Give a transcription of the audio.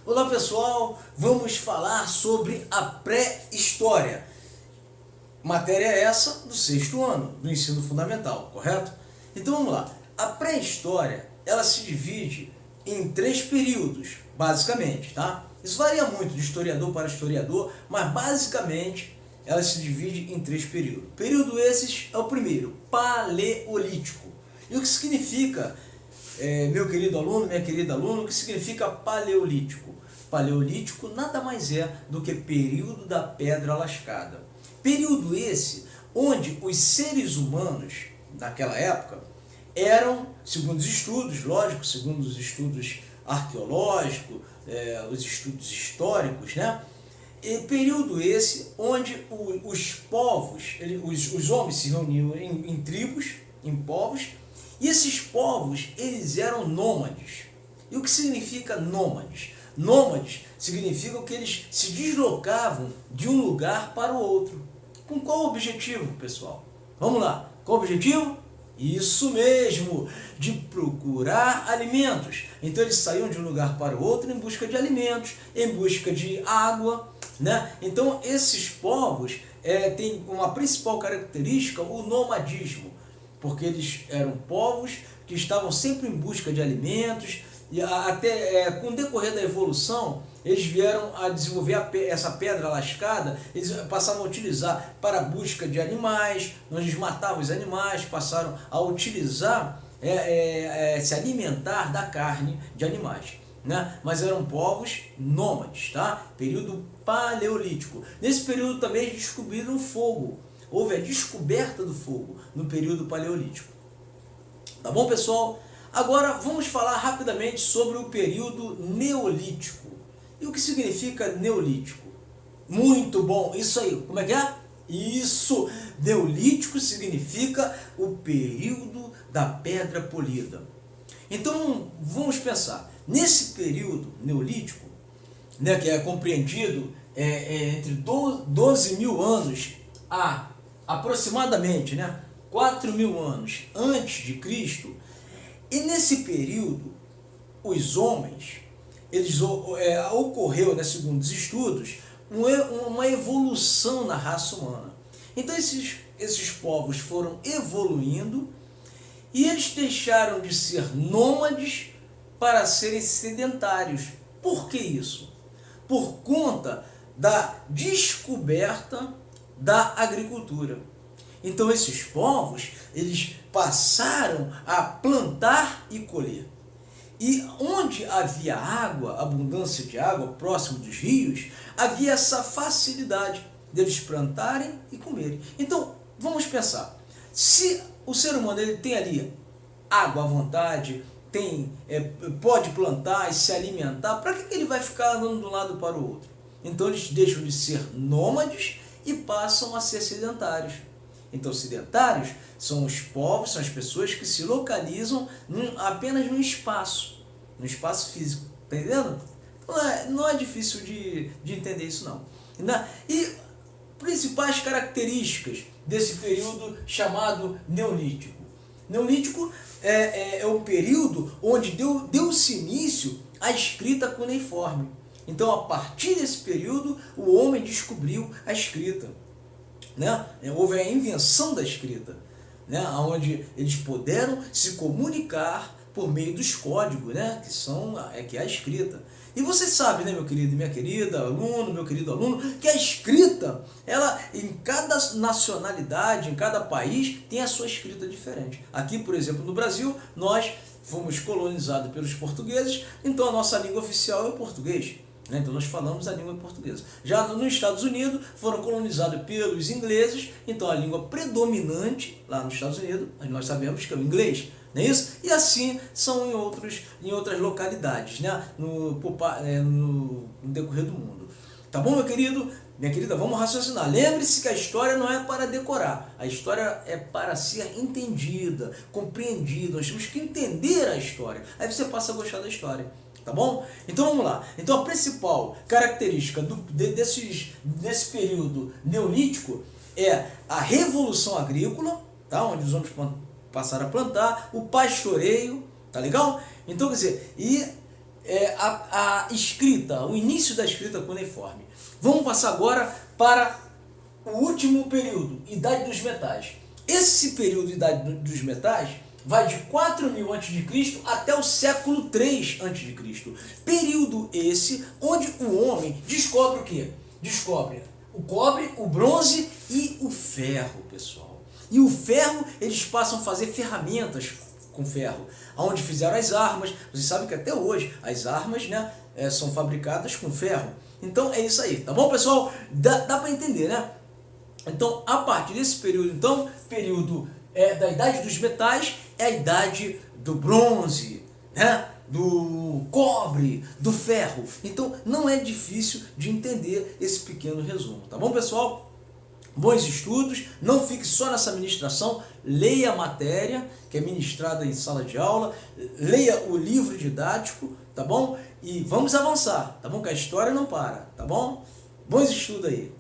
Olá pessoal, vamos falar sobre a pré-história. Matéria essa do sexto ano do ensino fundamental, correto? Então vamos lá. A pré-história, ela se divide em 3 períodos, basicamente, tá? Isso varia muito de historiador para historiador, mas basicamente ela se divide em 3 períodos. Período esses é o primeiro, paleolítico. E o que significa, meu querido aluno, minha querida aluna, o que significa paleolítico? Paleolítico nada mais é do que período da pedra lascada. Período esse onde os seres humanos, naquela época, eram, segundo os estudos, lógico, segundo os estudos arqueológicos, os estudos históricos, né? E período esse onde os povos, os homens se reuniam em tribos, em povos, e esses povos, eles eram nômades. E o que significa nômades? Nômades significa que eles se deslocavam de um lugar para o outro. Com qual objetivo, pessoal? Vamos lá. Qual o objetivo? Isso mesmo, de procurar alimentos. Então eles saíam de um lugar para o outro em busca de alimentos, em busca de água, né? Então esses povos têm uma principal característica, o nomadismo, porque eles eram povos que estavam sempre em busca de alimentos, e até com o decorrer da evolução, eles vieram a desenvolver essa pedra lascada, eles passaram a utilizar para a busca de animais, onde eles matavam os animais, passaram a utilizar, se alimentar da carne de animais, né? Mas eram povos nômades, tá? Período paleolítico. Nesse período também eles descobriram o fogo, houve a descoberta do fogo no período paleolítico. Tá bom, pessoal? Agora vamos falar rapidamente sobre o período neolítico. E o que significa neolítico? Muito bom, isso aí, como é que é? Isso, neolítico significa o período da pedra polida. Então vamos pensar, nesse período neolítico, né, que é compreendido entre 12 mil anos a aproximadamente, né, 4 mil anos antes de Cristo, e nesse período, os homens, ocorreu, né, segundo os estudos, uma evolução na raça humana. Então esses povos foram evoluindo e eles deixaram de ser nômades para serem sedentários. Por que isso? Por conta da descoberta da agricultura. Então esses povos, eles passaram a plantar e colher. E onde havia água, abundância de água, próximo dos rios, havia essa facilidade deles plantarem e comerem. Então, vamos pensar, se o ser humano ele tem ali água à vontade, pode plantar e se alimentar, para que ele vai ficar andando de um lado para o outro? Então eles deixam de ser nômades e passam a ser sedentários. Então, sedentários são os povos, são as pessoas que se localizam apenas no espaço físico. Está entendendo? Não é difícil de entender isso, não. E principais características desse período chamado neolítico. Neolítico é o período onde deu-se início à escrita cuneiforme. Então, a partir desse período, o homem descobriu a escrita. Né? Houve a invenção da escrita, né? Onde eles puderam se comunicar por meio dos códigos, né? Que é a escrita. E você sabe, né, meu querido e minha querida aluno, meu querido aluno, que a escrita, ela em cada nacionalidade, em cada país, tem a sua escrita diferente. Aqui, por exemplo, no Brasil, nós fomos colonizados pelos portugueses, então a nossa língua oficial é o português. Então nós falamos a língua portuguesa. Já nos Estados Unidos foram colonizados pelos ingleses, então a língua predominante lá nos Estados Unidos, nós sabemos que é o inglês, não é isso? E assim são em outras localidades, né? no decorrer do mundo. Tá bom, meu querido? Minha querida, vamos raciocinar. Lembre-se que a história não é para decorar, a história é para ser entendida, compreendida. Nós temos que entender a história, aí você passa a gostar da história. Tá bom? Então vamos lá. Então a principal característica desse período neolítico é a revolução agrícola, tá? Onde os homens passaram a plantar, o pastoreio, tá legal? Então, quer dizer, a escrita, o início da escrita cuneiforme. Vamos passar agora para o último período, Idade dos Metais. Esse período, Idade dos Metais, vai de 4000 a.C. até o século 3 a.C. Período esse onde o homem descobre o quê? Descobre o cobre, o bronze e o ferro, pessoal. E o ferro, eles passam a fazer ferramentas com ferro, onde fizeram as armas. Vocês sabem que até hoje as armas, né, são fabricadas com ferro. Então é isso aí, tá bom, pessoal? Dá para entender, né? Então, a partir desse período, então, período da Idade dos Metais, é a Idade do Bronze, né? Do cobre, do ferro. Então, não é difícil de entender esse pequeno resumo, tá bom, pessoal? Bons estudos, não fique só nessa ministração, leia a matéria que é ministrada em sala de aula, leia o livro didático, tá bom? E vamos avançar, tá bom? Que a história não para, tá bom? Bons estudos aí.